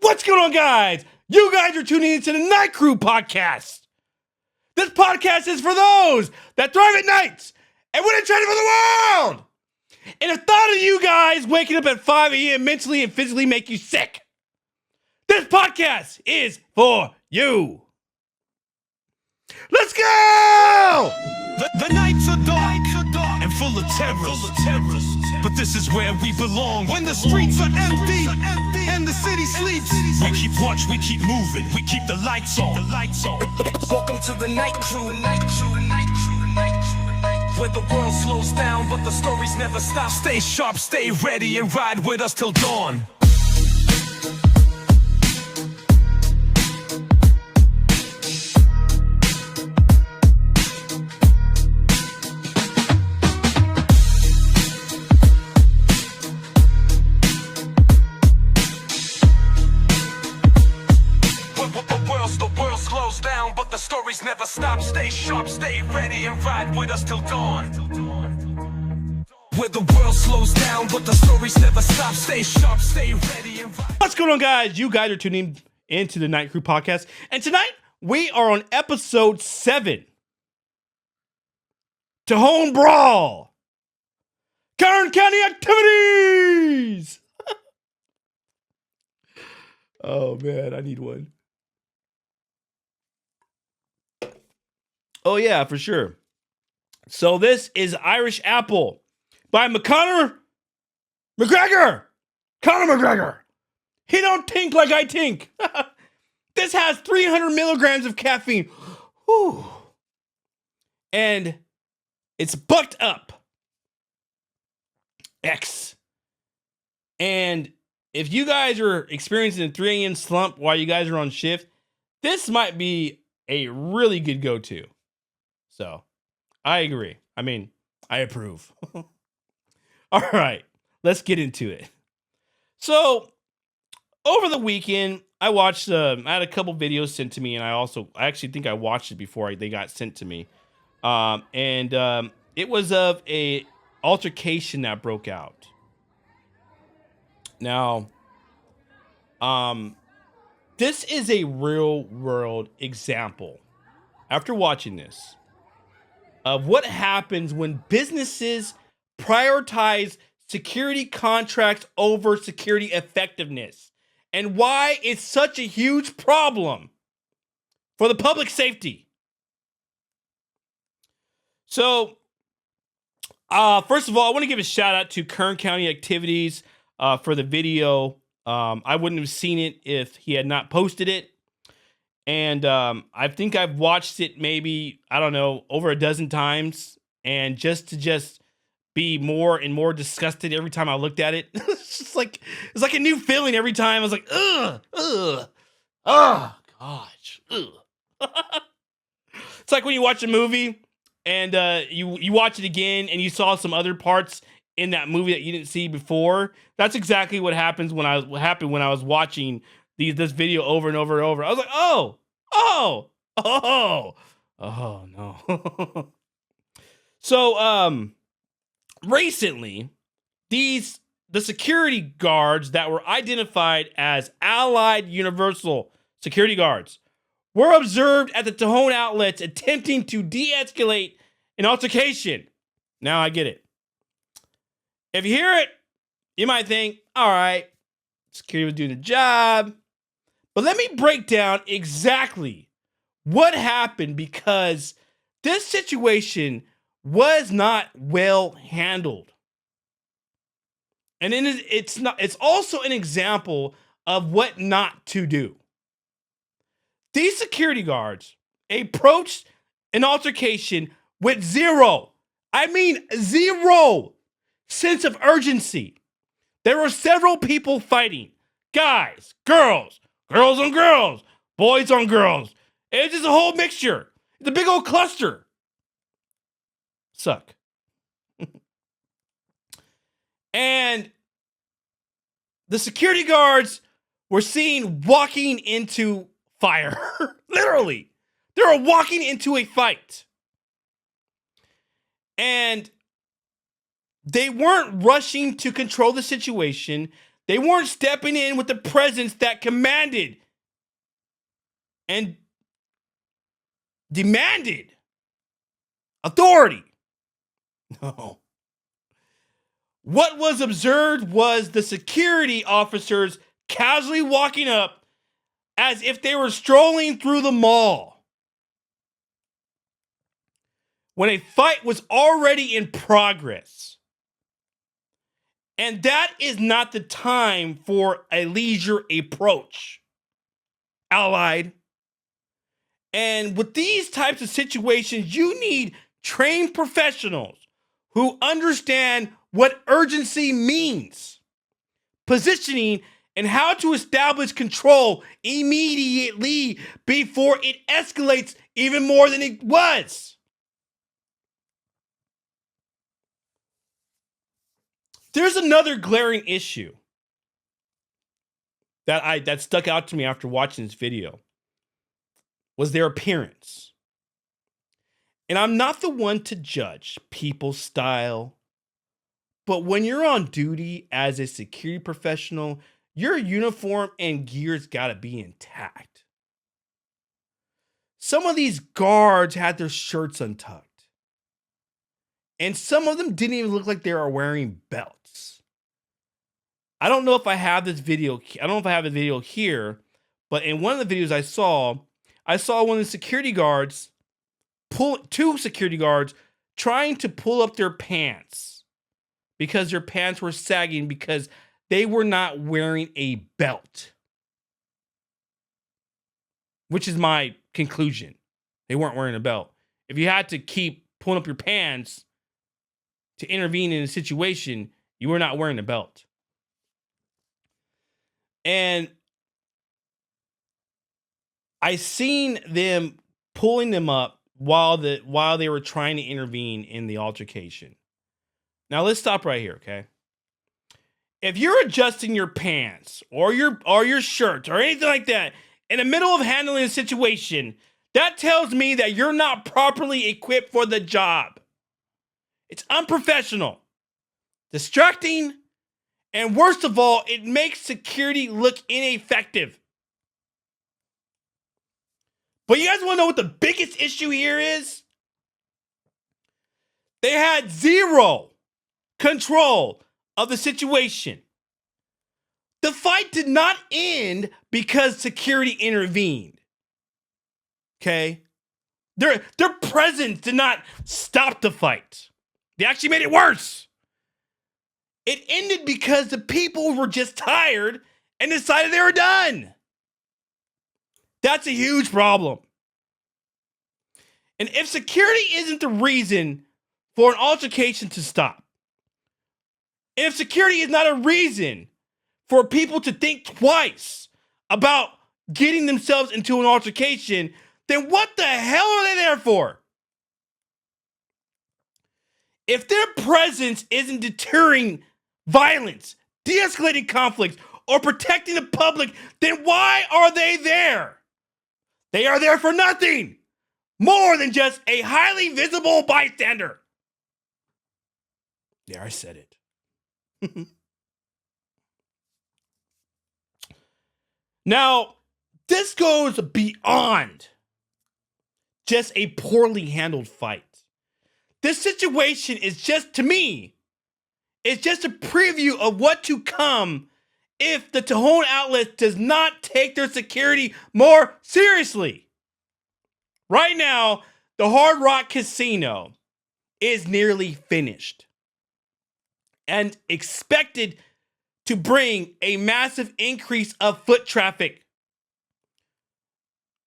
What's going on, guys? You guys are tuning into the Night Crew podcast. This podcast is for those that thrive at nights and wouldn't trade it for the world. And the thought of you guys waking up at 5 a.m. mentally and physically make you sick. This podcast is for you. Let's go! The nights are dark and full of terrors. But this is where we belong. When the streets are empty and the city sleeps, we keep watch, we keep moving, we keep the lights on. Welcome to the Night Crew. Where the world slows down, but the stories never stop. Stay sharp, stay ready, and ride with us till dawn. The stories never stop. Stay sharp, stay ready, and ride with us till dawn. Where the world slows down, but the stories never stop. Stay sharp, stay ready, and ride. What's going on, guys? You guys are tuning into the Night Crew podcast. And tonight, we are on episode 7. Tejon Brawl. Kern County Activities. Oh, man, I need one. Oh, yeah, for sure. So this is Irish Apple by Conor McGregor. Conor McGregor. He don't think like I think. This has 300 milligrams of caffeine. Whew. And it's bucked up. X. And if you guys are experiencing a 3 a.m. slump while you guys are on shift, this might be a really good go-to. So, I agree. I mean, I approve. All right, let's get into it. So, over the weekend, I watched, I had a couple videos sent to me, and I actually think I watched it before they got sent to me. It was of a altercation that broke out. Now, this is a real world example, after watching this, of what happens when businesses prioritize security contracts over security effectiveness, and why it's such a huge problem for the public safety. So, first of all, I want to give a shout out to Kern County Activities for the video. I wouldn't have seen it if he had not posted it. And I think I've watched it maybe, I don't know, over a dozen times. And just be more and more disgusted every time I looked at it. It's like a new feeling every time. I was like, oh, gosh. It's like when you watch a movie and you watch it again and you saw some other parts in that movie that you didn't see before. That's exactly what happens when I was watching this video over and over and over. I was like, oh no. So, recently, the security guards that were identified as Allied Universal security guards were observed at the Tejon Outlets attempting to de-escalate an altercation. Now I get it. If you hear it, you might think, all right, security was doing the job. But let me break down exactly what happened, because this situation was not well handled. And it's also an example of what not to do. These security guards approached an altercation with zero sense of urgency. There were several people fighting. Guys, girls on girls, boys on girls. It's just a whole mixture. It's a big old cluster. Suck. And the security guards were seen walking into fire. Literally. They were walking into a fight. And they weren't rushing to control the situation. They weren't stepping in with the presence that commanded and demanded authority. No. What was observed was the security officers casually walking up as if they were strolling through the mall, when a fight was already in progress. And that is not the time for a leisure approach, allied. And with these types of situations, you need trained professionals who understand what urgency means, positioning, and how to establish control immediately before it escalates even more than it was. There's another glaring issue that stuck out to me after watching this video, was their appearance. And I'm not the one to judge people's style, but when you're on duty as a security professional, your uniform and gear's gotta be intact. Some of these guards had their shirts untucked, and some of them didn't even look like they were wearing belts. I don't know if I have this video. I don't know if I have the video here, but in one of the videos I saw one of the security guards two security guards trying to pull up their pants because their pants were sagging because they were not wearing a belt. Which is my conclusion. They weren't wearing a belt. If you had to keep pulling up your pants to intervene in a situation, you were not wearing a belt. And I seen them pulling them up while they were trying to intervene in the altercation. Now let's stop right here, okay? If you're adjusting your pants or your shirt or anything like that in the middle of handling a situation, that tells me that you're not properly equipped for the job. It's unprofessional, distracting, and worst of all, it makes security look ineffective. But you guys want to know what the biggest issue here is? They had zero control of the situation. The fight did not end because security intervened. Okay? Their presence did not stop the fight. They actually made it worse. It ended because the people were just tired and decided they were done. That's a huge problem. And if security isn't the reason for an altercation to stop, and if security is not a reason for people to think twice about getting themselves into an altercation, then what the hell are they there for? If their presence isn't deterring violence, de-escalating conflicts, or protecting the public, then why are they there? They are there for nothing more than just a highly visible bystander. There, I said it. Now, this goes beyond just a poorly handled fight. This situation is just, to me, it's just a preview of what to come if the Tejon Outlets does not take their security more seriously. Right now, the Hard Rock Casino is nearly finished and expected to bring a massive increase of foot traffic.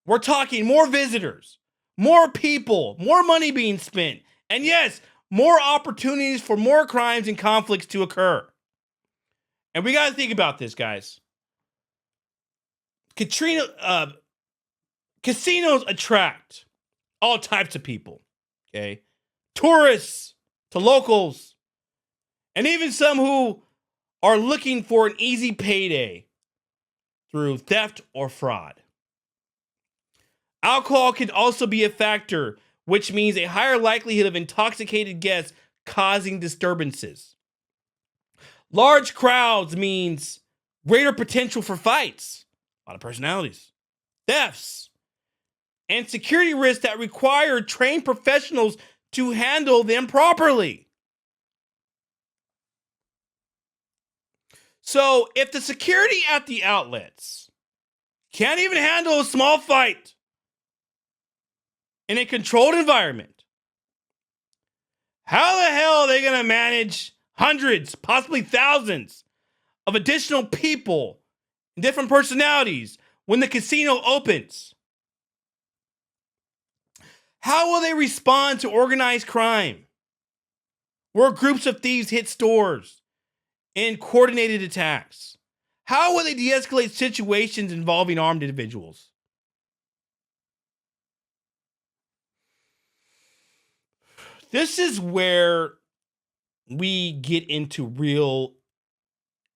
We're talking more visitors, more people, more money being spent, and yes, more opportunities for more crimes and conflicts to occur. And we got to think about this, guys. Casinos attract all types of people, okay? Tourists to locals, and even some who are looking for an easy payday through theft or fraud. Alcohol can also be a factor, which means a higher likelihood of intoxicated guests causing disturbances. Large crowds means greater potential for fights, a lot of personalities, thefts, and security risks that require trained professionals to handle them properly. So, if the security at the outlets can't even handle a small fight in a controlled environment, how the hell are they going to manage hundreds, possibly thousands of additional people and different personalities when the casino opens? How will they respond to organized crime, where groups of thieves hit stores in coordinated attacks? How will they de-escalate situations involving armed individuals? This is where we get into real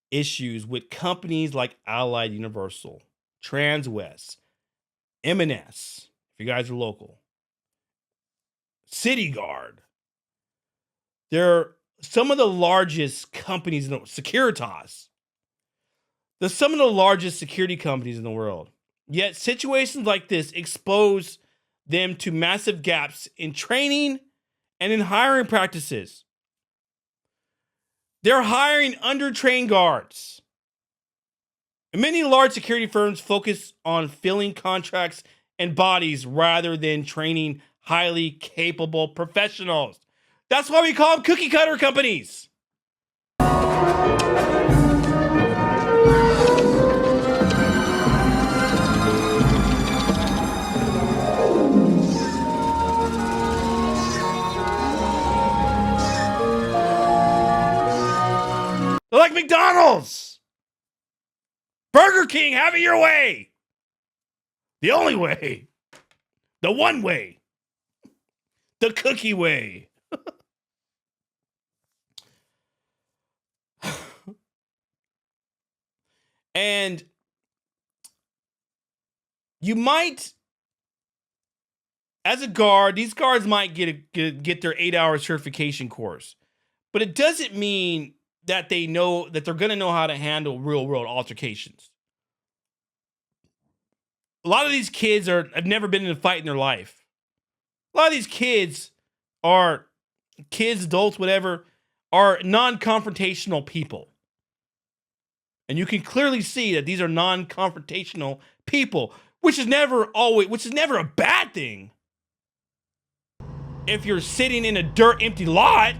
issues with companies like Allied Universal, Transwest, M&S, if you guys are local, City Guard. They're some of the largest companies in the Securitas. They're some of the largest security companies in the world. Yet situations like this expose them to massive gaps in training and in hiring practices. They're hiring undertrained guards. And many large security firms focus on filling contracts and bodies rather than training highly capable professionals. That's why we call them cookie cutter companies. They're like McDonald's. Burger King, have it your way. The only way. The one way. The cookie way. And you might, as a guard, these guards might get their 8-hour certification course. But it doesn't mean that they know that they're going to know how to handle real world altercations. A lot of these kids have never been in a fight in their life. A lot of these kids are adults, whatever, are non-confrontational people. And you can clearly see that these are non-confrontational people, which is never a bad thing. If you're sitting in a dirt empty lot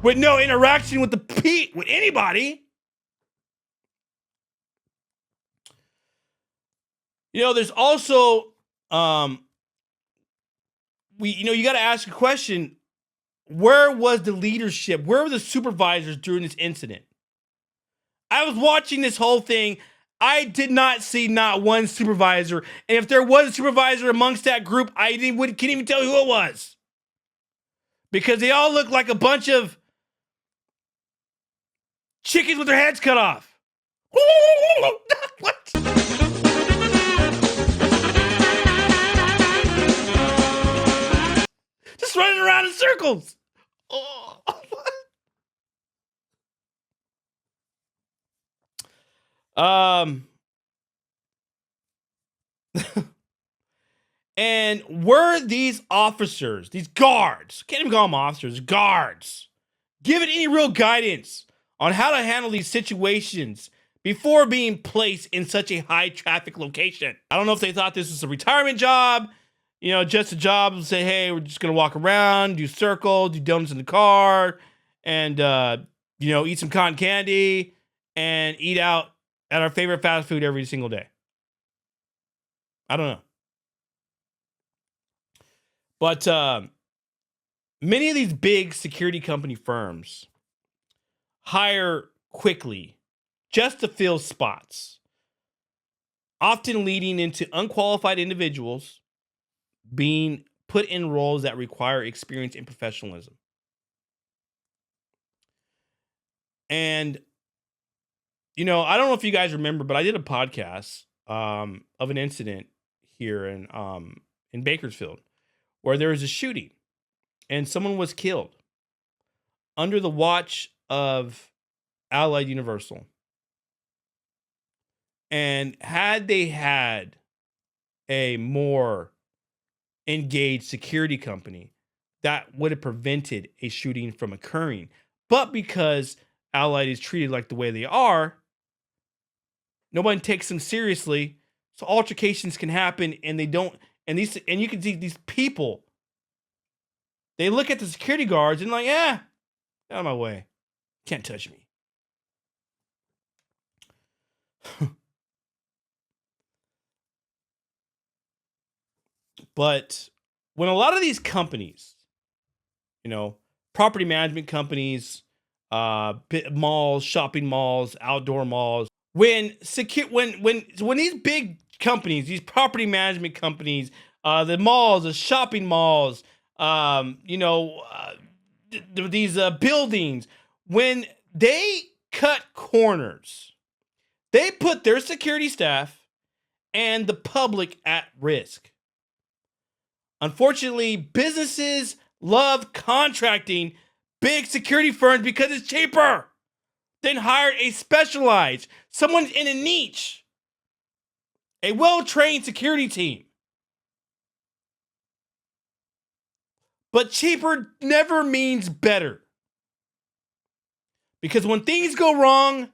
with no interaction with anybody. There's also you got to ask a question: where was the leadership? Where were the supervisors during this incident? I was watching this whole thing. I did not see not one supervisor. And if there was a supervisor amongst that group, I can't even tell who it was. Because they all look like a bunch of chickens with their heads cut off. What? Just running around in circles. Oh, what? And were these officers, these guards, can't even call them officers, guards, given any real guidance on how to handle these situations before being placed in such a high traffic location? I don't know if they thought this was a retirement job, just a job to say, hey, we're just going to walk around, do circles, do donuts in the car, and, eat some cotton candy and eat out at our favorite fast food every single day. I don't know. But many of these big security company firms hire quickly just to fill spots, often leading into unqualified individuals being put in roles that require experience and professionalism. And, I don't know if you guys remember, but I did a podcast of an incident here in Bakersfield where there was a shooting and someone was killed under the watch of Allied Universal. And had they had a more engaged security company, that would have prevented a shooting from occurring. But because Allied is treated like the way they are, nobody takes them seriously. So altercations can happen, and they don't. And you can see these people. They look at the security guards and like, out of my way, can't touch me. But when a lot of these companies, property management companies, malls, shopping malls, outdoor malls, when these big companies, these property management companies, the malls, the shopping malls, these buildings, when they cut corners, they put their security staff and the public at risk. Unfortunately, businesses love contracting big security firms because it's cheaper than hire a specialized, someone in a niche, a well-trained security team. But cheaper never means better. Because when things go wrong,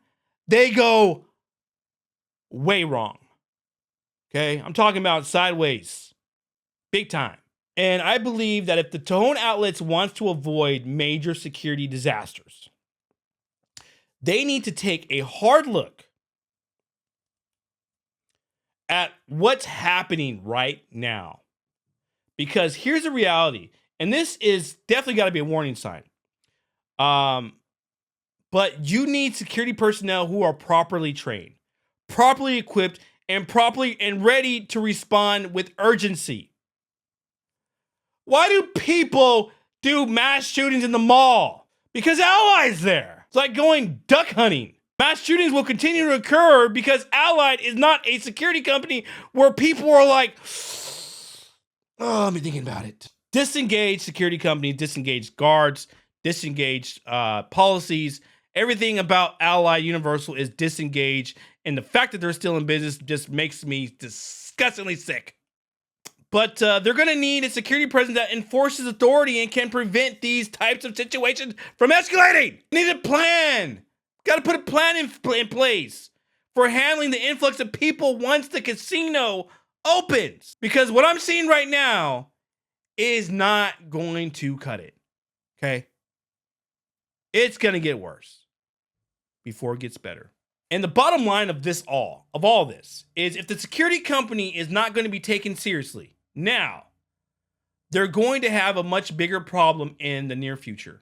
they go way wrong. Okay? I'm talking about sideways. Big time. And I believe that if the Tejon Outlets wants to avoid major security disasters, they need to take a hard look at what's happening right now. Because here's the reality, and this is definitely got to be a warning sign. But you need security personnel who are properly trained, properly equipped, and ready to respond with urgency. Why do people do mass shootings in the mall? Because Allied's there. It's like going duck hunting. Mass shootings will continue to occur because Allied is not a security company where people are like, I'm thinking about it. Disengaged security companies, disengaged guards, disengaged policies. Everything about Allied Universal is disengaged. And the fact that they're still in business just makes me disgustingly sick. But they're going to need a security presence that enforces authority and can prevent these types of situations from escalating. Need a plan. Got to put a plan in place for handling the influx of people once the casino opens. Because what I'm seeing right now is not going to cut it. Okay? It's going to get worse before it gets better. And the bottom line of all this, is if the security company is not going to be taken seriously, now, they're going to have a much bigger problem in the near future.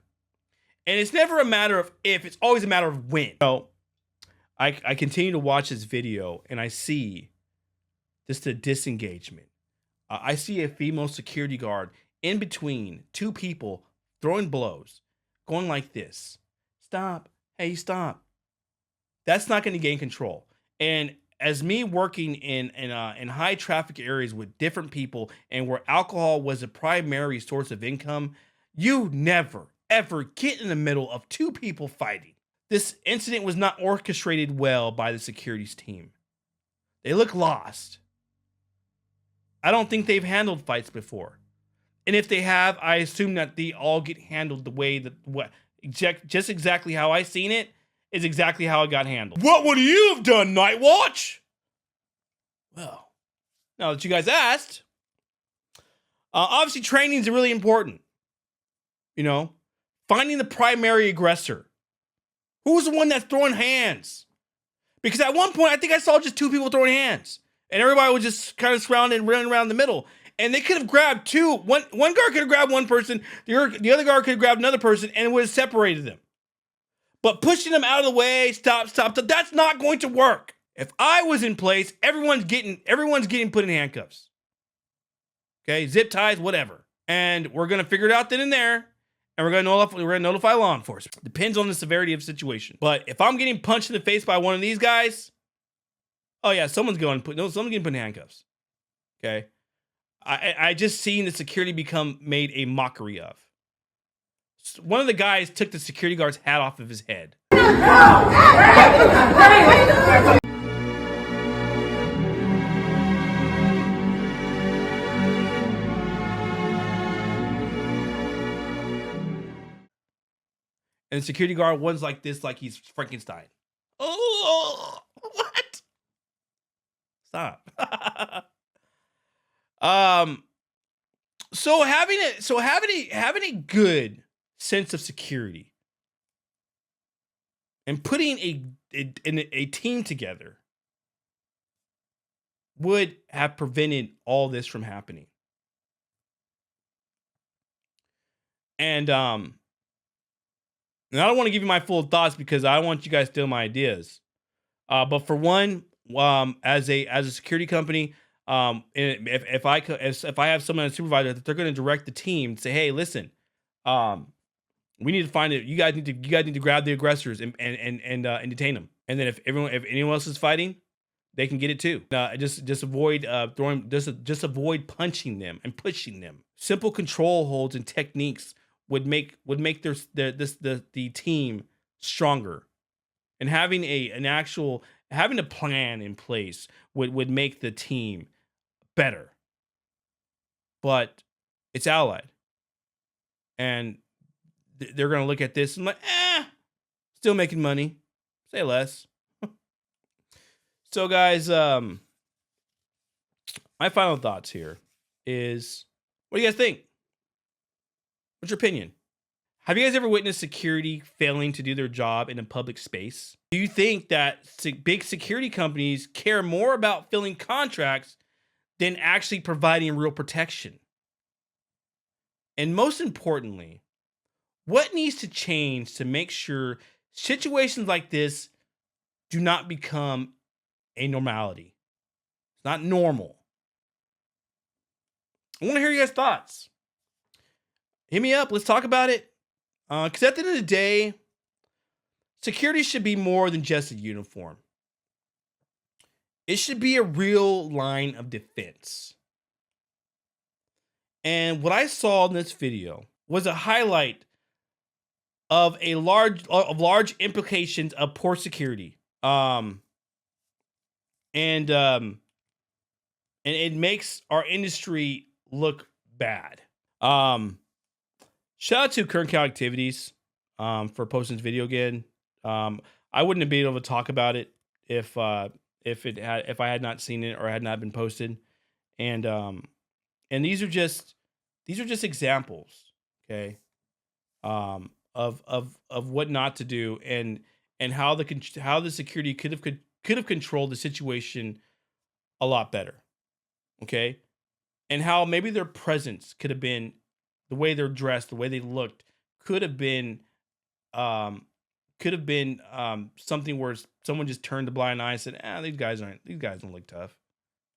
And it's never a matter of if, it's always a matter of when. So, I continue to watch this video and I see just the disengagement. I see a female security guard in between two people throwing blows, going like this. Stop. Hey, stop. That's not going to gain control. And as me working in high traffic areas with different people and where alcohol was a primary source of income, you never, ever get in the middle of two people fighting. This incident was not orchestrated well by the securities team. They look lost. I don't think they've handled fights before. And if they have, I assume that they all get handled the way just exactly how I seen it is exactly how it got handled. What would you have done, Night Watch? Well, now that you guys asked, obviously training is really important. Finding the primary aggressor. Who's the one that's throwing hands? Because at one point, I think I saw just two people throwing hands. And everybody was just kind of surrounded and running around the middle. And they could have grabbed two. One guard could have grabbed one person. The other guard could have grabbed another person and it would have separated them. But pushing them out of the way, stop, that's not going to work. If I was in place, everyone's getting put in handcuffs. Okay, zip ties, whatever. And we're going to figure it out then and there. And we're going to notify law enforcement. Depends on the severity of the situation. But if I'm getting punched in the face by one of these guys, oh yeah, someone's getting put in handcuffs. Okay. I just seen the security become made a mockery of. One of the guys took the security guard's hat off of his head. And the security guard, one's like this, like he's Frankenstein. Oh, what? Stop. So having a good sense of security and putting a team together would have prevented all this from happening. And I don't want to give you my full thoughts because I want you guys to steal my ideas. But for one, as a security company, if I have someone as a supervisor, that they're going to direct the team and say, hey, listen, we need to find it. You guys need to grab the aggressors and detain them. And then if anyone else is fighting, they can get it too. Just avoid avoid punching them and pushing them. Simple control holds and techniques would make the team stronger, and having a plan in place would make the team better. But it's Allied, and they're gonna look at this and like, still making money. Say less. So guys, my final thoughts here is, what do you guys think? What's your opinion? Have you guys ever witnessed security failing to do their job in a public space? Do you think that big security companies care more about filling contracts than actually providing real protection? And most importantly, what needs to change to make sure situations like this do not become a normality? It's not normal. I want to hear you guys' thoughts. Hit me up. Let's talk about it. Because at the end of the day, security should be more than just a uniform. It should be a real line of defense. And what I saw in this video was a highlight of large implications of poor security. And it makes our industry look bad. Shout out to Kern County Activities for posting this video again. I wouldn't have been able to talk about it if I had not seen it or had not been posted. And these are just examples, okay, of what not to do, and how the security could have controlled the situation a lot better, okay, and how maybe their presence could have been, the way they're dressed, the way they looked, could have been something where someone just turned a blind eye and said, these guys don't look tough.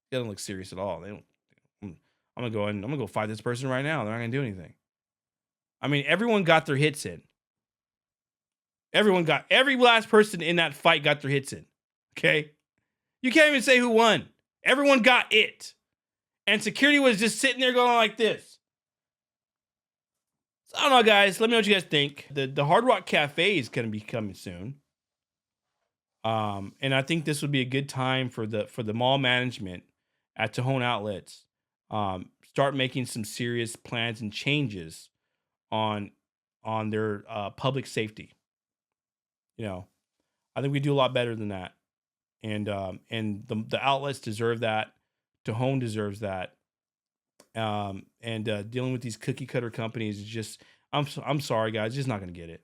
They don't look serious at all. I'm gonna go fight this person right now. They're not gonna do anything. I mean, everyone got their hits in. Every last person in that fight got their hits in. Okay? You can't even say who won. Everyone got it. And security was just sitting there going like this. So I don't know, guys. Let me know what you guys think. The Hard Rock Cafe is going to be coming soon. And I think this would be a good time for the mall management at Tejon Outlets. Start making some serious plans and changes on their public safety. You know, I think we do a lot better than that. And the outlets deserve that. Tejon deserves that. Dealing with these cookie cutter companies is just, I'm sorry, guys, just not going to get it.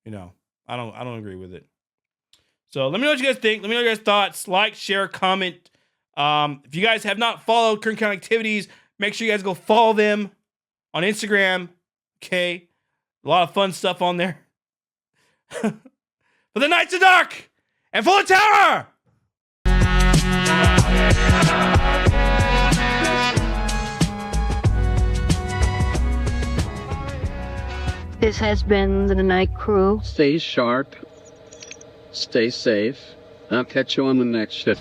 You know, I don't agree with it. So let me know what you guys think. Let me know your guys' thoughts. Like, share, comment. If you guys have not followed Kern County Activities, make sure you guys go follow them on Instagram. Okay. A lot of fun stuff on there. For the nights are dark and full of terror. This has been the Night Crew. Stay sharp. Stay safe. I'll catch you on the next ship.